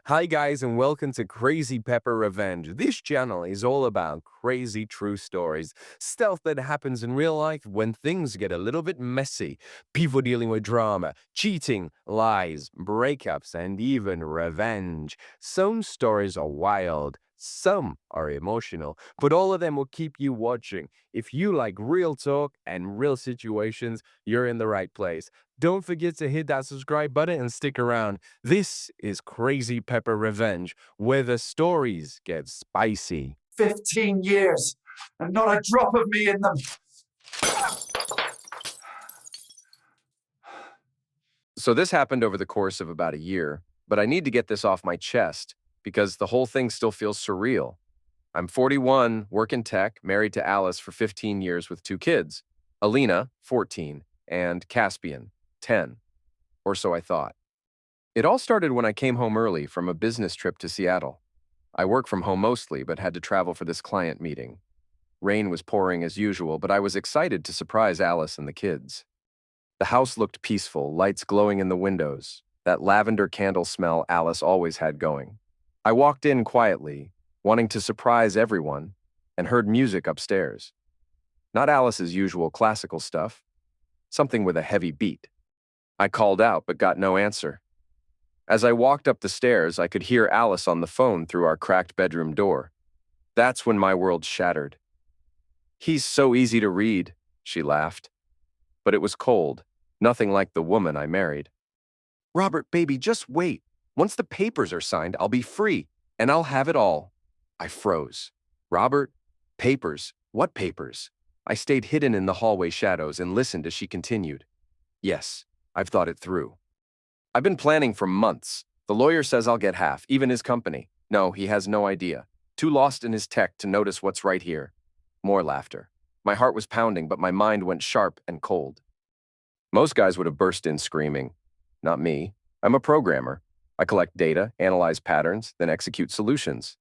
Hi guys and welcome to Crazy Pepper Revenge. This channel is all about crazy true stories, stuff that happens in real life when things get a little bit messy, people dealing with drama, cheating, lies, breakups, and even revenge. Some stories are wild, some are emotional, but all of them will keep you watching. If you like real talk and real situations, you're in the right place. Don't forget to hit that subscribe button and stick around. This is Crazy Pepper Revenge, where the stories get spicy. 15 years and not a drop of me in them. So this happened over the course of about a year, but I need to get this off my chest because the whole thing still feels surreal. I'm 41, work in tech, married to Alice for 15 years with 2 kids, Alina, 14, and Caspian, 10, or so I thought. It all started when I came home early from a business trip to Seattle. I work from home mostly, but had to travel for this client meeting. Rain was pouring as usual, but I was excited to surprise Alice and the kids. The house looked peaceful, lights glowing in the windows, that lavender candle smell Alice always had going. I walked in quietly, wanting to surprise everyone, and heard music upstairs. Not Alice's usual classical stuff, something with a heavy beat. I called out, but got no answer. As I walked up the stairs, I could hear Alice on the phone through our cracked bedroom door. That's when my world shattered. "He's so easy to read," she laughed. But it was cold, nothing like the woman I married. "Robert, baby, just wait. Once the papers are signed, I'll be free, and I'll have it all." I froze. "Robert? Papers? What papers?" I stayed hidden in the hallway shadows and listened as she continued. "Yes, I've thought it through. I've been planning for months. The lawyer says I'll get half, even his company. No, he has no idea. Too lost in his tech to notice what's right here." More laughter. My heart was pounding, but my mind went sharp and cold. Most guys would have burst in screaming. Not me. I'm a programmer. I collect data, analyze patterns, then execute solutions.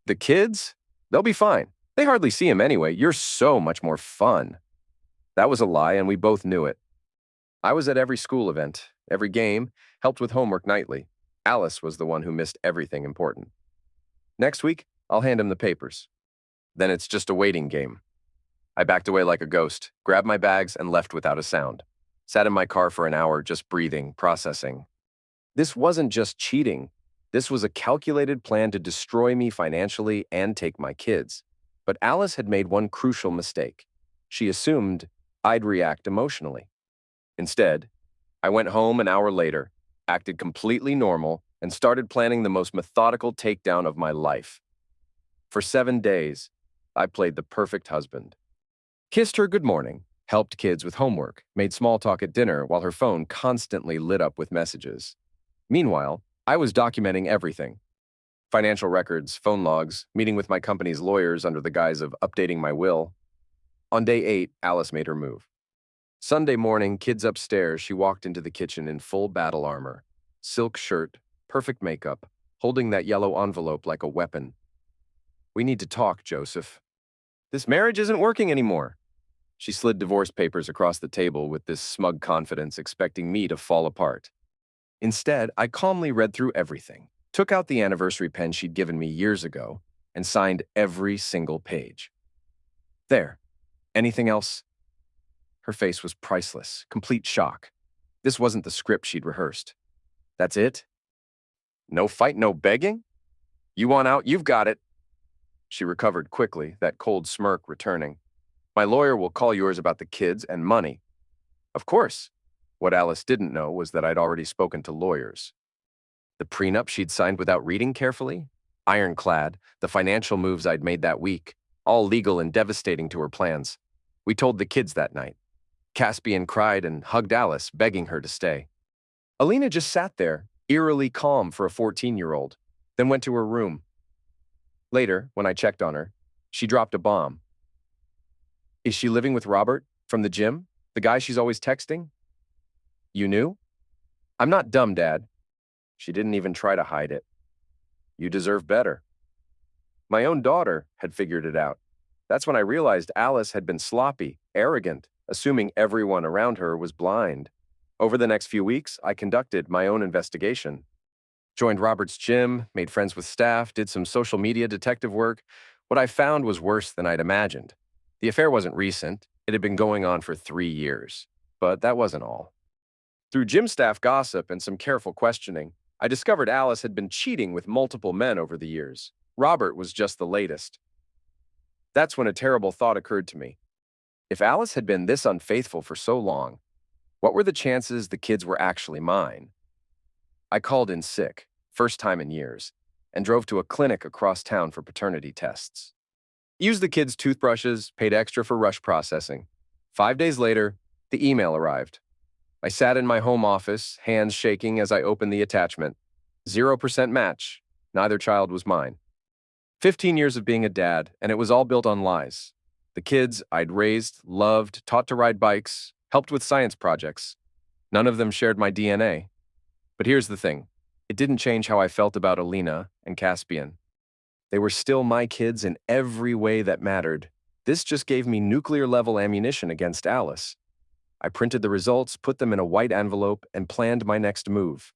The kids? They'll be fine. They hardly see him anyway. You're so much more fun. That was a lie, and we both knew it. I was at every school event, every game, helped with homework nightly. Alice was the one who missed everything important. Next week, I'll hand him the papers. Then it's just a waiting game. I backed away like a ghost, grabbed my bags, and left without a sound. Sat in my car for an hour, just breathing, processing. This wasn't just cheating. This was a calculated plan to destroy me financially and take my kids. But Alice had made one crucial mistake. She assumed I'd react emotionally. Instead, I went home an hour later, acted completely normal, and started planning the most methodical takedown of my life. For 7 days, I played the perfect husband. Kissed her good morning, helped kids with homework, made small talk at dinner while her phone constantly lit up with messages. Meanwhile, I was documenting everything. Financial records, phone logs, meeting with my company's lawyers under the guise of updating my will. On day 8, Alice made her move. Sunday morning, kids upstairs, she walked into the kitchen in full battle armor. Silk shirt, perfect makeup, holding that yellow envelope like a weapon. "We need to talk, Joseph. This marriage isn't working anymore." She slid divorce papers across the table with this smug confidence, expecting me to fall apart. Instead, I calmly read through everything, took out the anniversary pen she'd given me years ago, and signed every single page. "There. Anything else?" Her face was priceless, complete shock. This wasn't the script she'd rehearsed. "That's it? No fight, no begging? You want out, you've got it." She recovered quickly, that cold smirk returning. "My lawyer will call yours about the kids and money." Of course. What Alice didn't know was that I'd already spoken to lawyers. The prenup she'd signed without reading carefully? Ironclad, the financial moves I'd made that week, all legal and devastating to her plans. We told the kids that night. Caspian cried and hugged Alice, begging her to stay. Alina just sat there, eerily calm for a 14-year-old, then went to her room. Later, when I checked on her, she dropped a bomb. "Is she living with Robert from the gym? The guy she's always texting?" "You knew?" "I'm not dumb, Dad." She didn't even try to hide it. "You deserve better." My own daughter had figured it out. That's when I realized Alice had been sloppy, arrogant, assuming everyone around her was blind. Over the next few weeks, I conducted my own investigation. Joined Robert's gym, made friends with staff, did some social media detective work. What I found was worse than I'd imagined. The affair wasn't recent, it had been going on for 3 years. But that wasn't all. Through gym staff gossip and some careful questioning, I discovered Alice had been cheating with multiple men over the years. Robert was just the latest. That's when a terrible thought occurred to me. If Alice had been this unfaithful for so long, what were the chances the kids were actually mine? I called in sick, first time in years, and drove to a clinic across town for paternity tests. Used the kids' toothbrushes, paid extra for rush processing. 5 days later, the email arrived. I sat in my home office, hands shaking as I opened the attachment. 0% match. Neither child was mine. 15 years of being a dad, and it was all built on lies. The kids I'd raised, loved, taught to ride bikes, helped with science projects. None of them shared my DNA. But here's the thing. It didn't change how I felt about Alina and Caspian. They were still my kids in every way that mattered. This just gave me nuclear-level ammunition against Alice. I printed the results, put them in a white envelope, and planned my next move.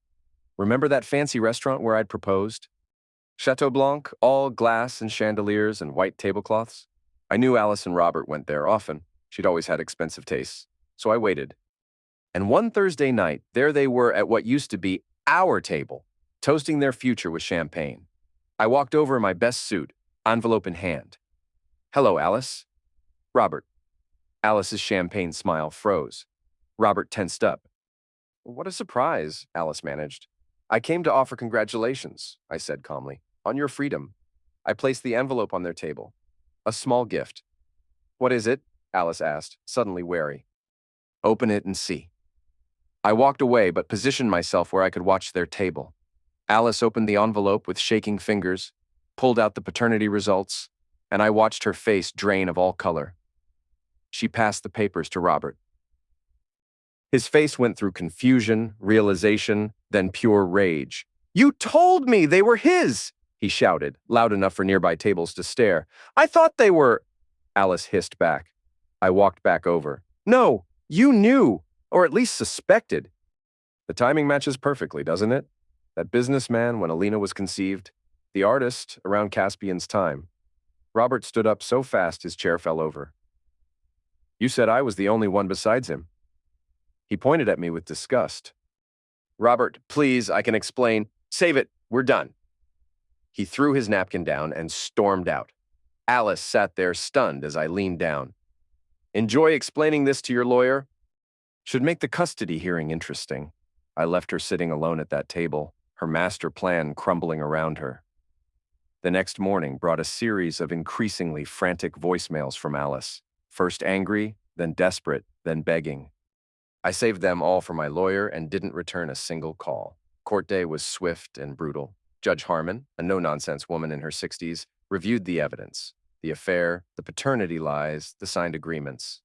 Remember that fancy restaurant where I'd proposed? Chateau Blanc, all glass and chandeliers and white tablecloths? I knew Alice and Robert went there often. She'd always had expensive tastes. So I waited. And one Thursday night, there they were at what used to be our table, toasting their future with champagne. I walked over in my best suit, envelope in hand. "Hello, Alice." "Robert." Alice's champagne smile froze. Robert tensed up. "What a surprise," Alice managed. "I came to offer congratulations," I said calmly, "on your freedom." I placed the envelope on their table. "A small gift." "What is it?" Alice asked, suddenly wary. "Open it and see." I walked away but positioned myself where I could watch their table. Alice opened the envelope with shaking fingers, pulled out the paternity results, and I watched her face drain of all color. She passed the papers to Robert. His face went through confusion, realization, then pure rage. "You told me they were his!" he shouted, loud enough for nearby tables to stare. "I thought they were—" Alice hissed back. I walked back over. "No, you knew, or at least suspected." The timing matches perfectly, doesn't it? That businessman when Alina was conceived, the artist around Caspian's time. Robert stood up so fast his chair fell over. "You said I was the only one besides him." He pointed at me with disgust. "Robert, please, I can explain. Save it, we're done." He threw his napkin down and stormed out. Alice sat there stunned as I leaned down. "Enjoy explaining this to your lawyer?" "Should make the custody hearing interesting." I left her sitting alone at that table, her master plan crumbling around her. The next morning brought a series of increasingly frantic voicemails from Alice. First angry, then desperate, then begging. I saved them all for my lawyer and didn't return a single call. Court day was swift and brutal. Judge Harmon, a no-nonsense woman in her 60s, reviewed the evidence, the affair, the paternity lies, the signed agreements.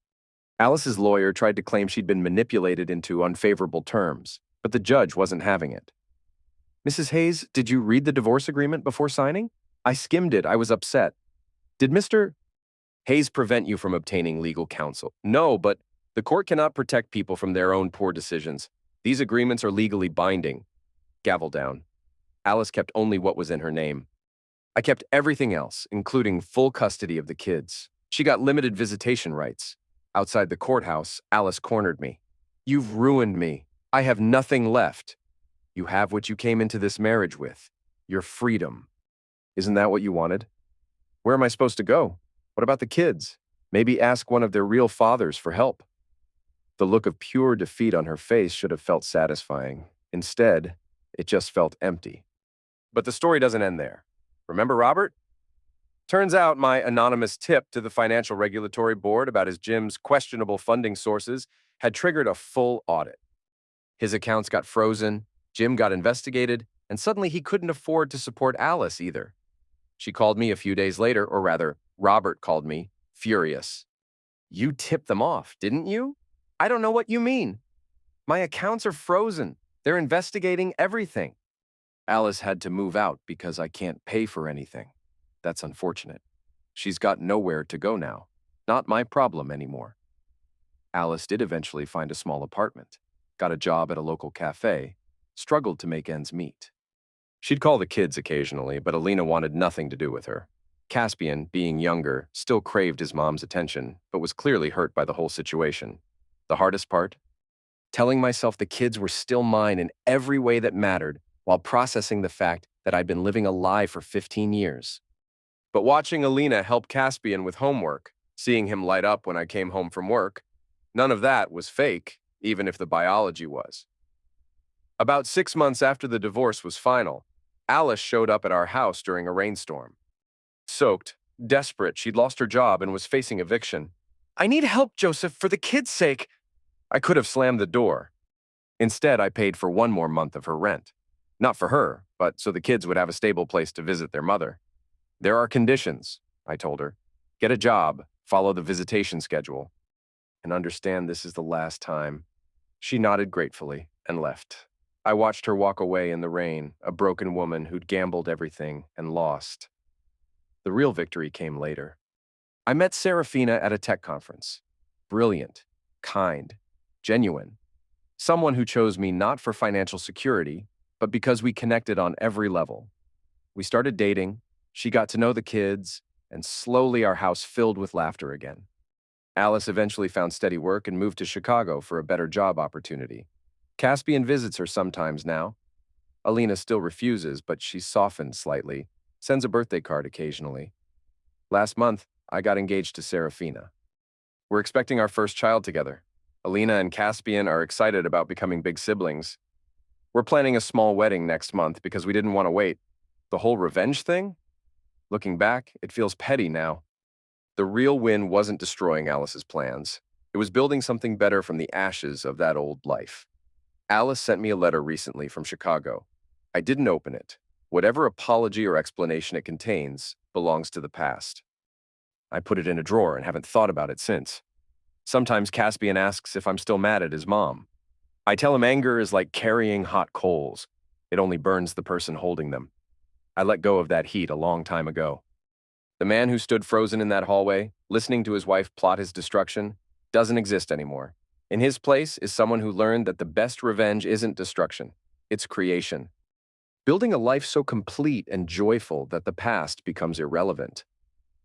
Alice's lawyer tried to claim she'd been manipulated into unfavorable terms, but the judge wasn't having it. "Mrs. Hayes, did you read the divorce agreement before signing?" "I skimmed it. I was upset." "Did Mr. Hayes prevent you from obtaining legal counsel?" "No, but the court cannot protect people from their own poor decisions. These agreements are legally binding." Gavel down. Alice kept only what was in her name. I kept everything else, including full custody of the kids. She got limited visitation rights. Outside the courthouse, Alice cornered me. "You've ruined me. I have nothing left." "You have what you came into this marriage with. Your freedom. Isn't that what you wanted?" "Where am I supposed to go? What about the kids? Maybe ask one of their real fathers for help." The look of pure defeat on her face should have felt satisfying. Instead, it just felt empty. But the story doesn't end there. Remember Robert? Turns out my anonymous tip to the Financial Regulatory Board about his gym's questionable funding sources had triggered a full audit. His accounts got frozen, Jim got investigated, and suddenly he couldn't afford to support Alice either. She called me a few days later, or rather, Robert called me, furious. "You tipped them off, didn't you?" "I don't know what you mean." "My accounts are frozen. They're investigating everything." "Alice had to move out because I can't pay for anything. That's unfortunate. She's got nowhere to go now. Not my problem anymore." Alice did eventually find a small apartment, got a job at a local cafe, struggled to make ends meet. She'd call the kids occasionally, but Alina wanted nothing to do with her. Caspian, being younger, still craved his mom's attention, but was clearly hurt by the whole situation. The hardest part? Telling myself the kids were still mine in every way that mattered, while processing the fact that I'd been living a lie for 15 years. But watching Alina help Caspian with homework, seeing him light up when I came home from work, none of that was fake, even if the biology was. About 6 months after the divorce was final, Alice showed up at our house during a rainstorm. Soaked, desperate, she'd lost her job and was facing eviction. "I need help, Joseph, for the kids' sake." I could have slammed the door. Instead, I paid for one more month of her rent. Not for her, but so the kids would have a stable place to visit their mother. "There are conditions," I told her. "Get a job, follow the visitation schedule, and understand this is the last time." She nodded gratefully and left. I watched her walk away in the rain, a broken woman who'd gambled everything and lost. The real victory came later. I met Serafina at a tech conference. Brilliant, kind, genuine. Someone who chose me not for financial security, but because we connected on every level. We started dating, she got to know the kids, and slowly our house filled with laughter again. Alice eventually found steady work and moved to Chicago for a better job opportunity. Caspian visits her sometimes now. Alina still refuses, but she's softened slightly, sends a birthday card occasionally. Last month, I got engaged to Serafina. We're expecting our first child together. Alina and Caspian are excited about becoming big siblings. We're planning a small wedding next month because we didn't want to wait. The whole revenge thing? Looking back, it feels petty now. The real win wasn't destroying Alice's plans. It was building something better from the ashes of that old life. Alice sent me a letter recently from Chicago. I didn't open it. Whatever apology or explanation it contains belongs to the past. I put it in a drawer and haven't thought about it since. Sometimes Caspian asks if I'm still mad at his mom. I tell him anger is like carrying hot coals. It only burns the person holding them. I let go of that heat a long time ago. The man who stood frozen in that hallway, listening to his wife plot his destruction, doesn't exist anymore. In his place is someone who learned that the best revenge isn't destruction, it's creation. Building a life so complete and joyful that the past becomes irrelevant.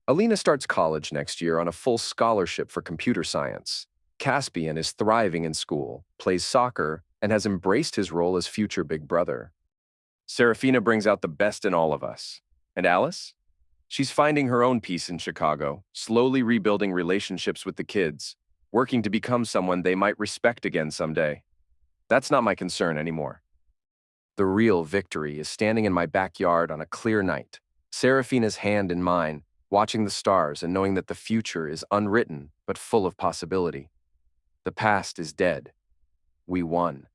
Alina starts college next year on a full scholarship for computer science. Caspian is thriving in school, plays soccer, and has embraced his role as future big brother. Serafina brings out the best in all of us. And Alice? She's finding her own peace in Chicago, slowly rebuilding relationships with the kids, working to become someone they might respect again someday. That's not my concern anymore. The real victory is standing in my backyard on a clear night, Serafina's hand in mine, watching the stars and knowing that the future is unwritten but full of possibility. The past is dead. We won.